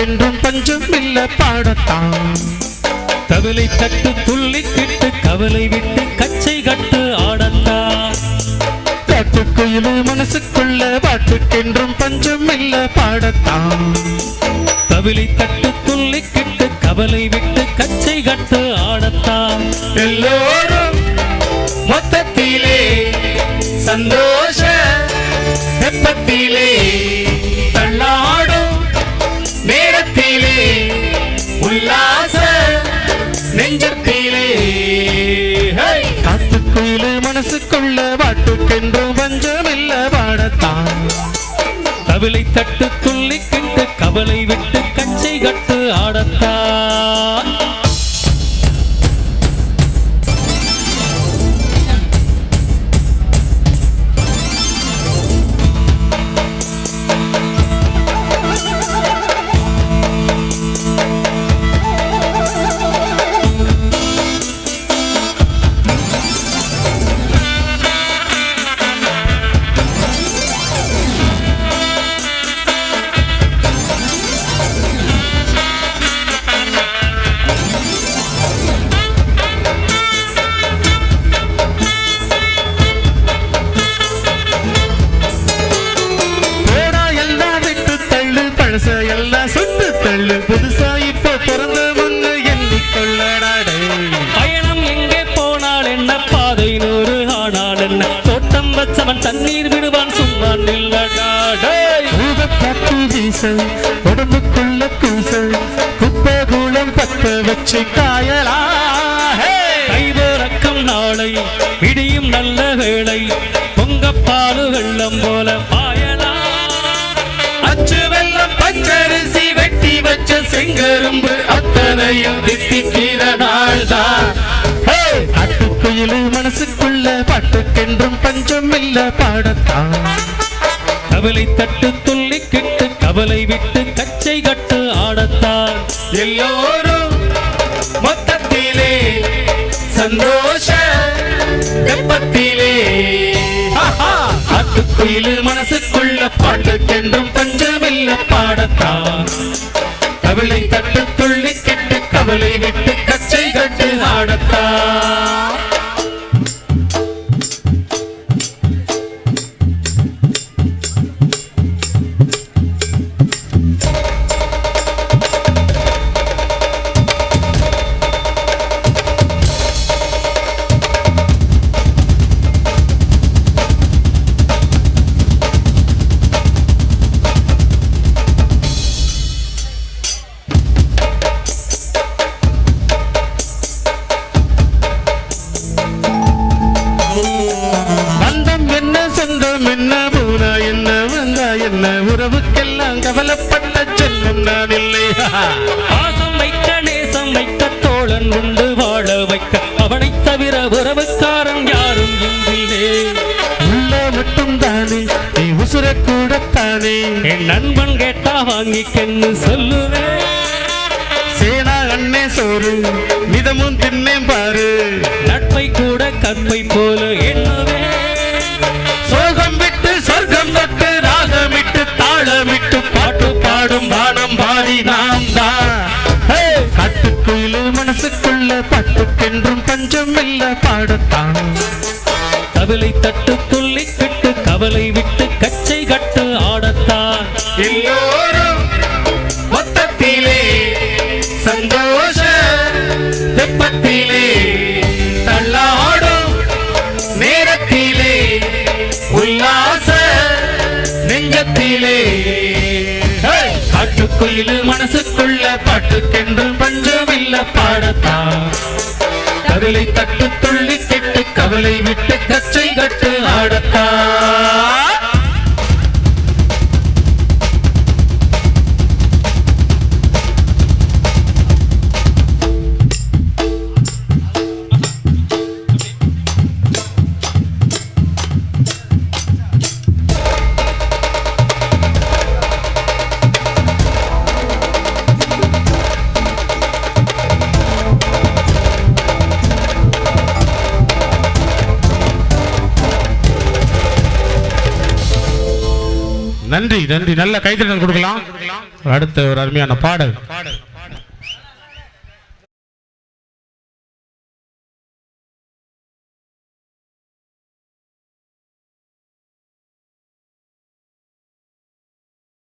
பாட்டுக்கென்றும் பஞ்சம் இல்ல பாடத்தான். தவிலை தட்டு துள்ளிக்கிட்டு கவலை விட்டு கச்சை கட்டு ஆடத்தான். காட்டுக்குயிலு மனசுக்குள்ள பாட்டுக்கென்றும் பஞ்சம் இல்ல பாடத்தான். தவிலை தட்டு துள்ளிக்கிட்டு கவலை விட்டு கச்சை கட்டு ஆடத்தான். எல்லோரும் மொத்தத்திலே சந்தோஷ வெப்பத்திலே தள்ளாடும் நேரத்திலே உல்லாச நெஞ்சத்திலே காட்டுக்குயிலு மனசுக்குள்ள பாட்டுக்கென்றும் பஞ்சமில்ல பாடத்தான். தவிலை தட்டு துள்ளிக்கிட்டு கவலை விட்டு கச்சை கட்டு ஆடத்தான். எல்லாம் சுட்டு தள்ளு புதுசா இப்போ பிறந்த முன்னு எண்ணிக்கொள்ளடாடே. பயணம் எங்கே போனால் என்ன பாதை நூறு ஆனால் என்ன தோட்டம் வச்சவன் தண்ணீர் விடுவான் சும்மா நில்லடாடே. காத்து வீச உடம்புக்குள்ள கூச குப்பை கூலம் பத்த வச்சு காயலா. கைதோரக்கம் நாளை விடியும் நல்ல வேளை பொங்கப்பாலு வெள்ளம் போல பாயலா. அச்சு வெள்ளம் பச்சரிசி வெட்டி வச்ச செங்கரும்பு அத்தனையும் தித்திக்கிற நாள்தான். காட்டுக்குயிலு மனசுக்குள்ள பாட்டுக்கென்றும் பஞ்சம் இல்ல பாடத்தான். கவலை தட்டு துள்ளிக்கிட்டு கவலை விட்டு கச்சை கட்டு ஆடத்தான். எல்லோரும் மொத்தத்திலே சந்தோஷ வெப்பத்திலே காட்டுக்குயிலு மனசுக்குள்ள பாட்டுக்கென்றும் பஞ்சமில்ல பாடத்தான். கவலை தட்டு துள்ளிக்கிட்டு கவலை விட்டு கச்சை கட்டு ஆடத்தான். உறவுக்கெல்லாம் கவலைப்பட்ட செல்லும் நான் இல்லை. பாசம் வைக்க நேசம் வைக்க தோழன் உண்டு வாழ வைக்க அவனை தவிர உறவுக்காரன் யாரும் இங்கிலே. உள்ள மட்டும் தானே நீ உசுர கூடத்தானே. என் நண்பன் கேட்டா வாங்கிக்கன்னு சொல்லுவேன். சேனா அண்ணே சோறு மிதமும் தின்னேன் பாரு. நட்பை கூட கற்பை போல எண்ணுவேன். சோகம் விட்டு சொர்க்கம் தொட்டு ராகமிட்டு தாளமிட்டு பாட்டு பாடும் வானம் பாதி நாம் தான். காட்டுக்குயிலு மனசுக்குள்ள பாட்டுக்கென்றும் பஞ்சம் இல்ல பாடத்தான். கவலை தட்டு துள்ளிக்கிட்டு கவலை விட்டு கச்சை கட்டு ஆடத்தான். எல்லோரும் மொத்தத்திலே சந்தோஷ வெப்பத்திலே தள்ளாடும் நேரத்திலே உல்லாச நெஞ்சத்திலே காட்டுக்குயிலு மனசுக்குள்ள பாட்டுக்கென்றும் பஞ்சமில்ல பாடத்தான். கவலை தட்டு துள்ளி கெட்டு கவலை விட்டு கச்சை கட்டு ஆடத்தான். நன்றி நன்றி. நல்ல கைத்தட்டல் கொடுக்கலாம். அடுத்த ஒரு அருமையான பாடல்.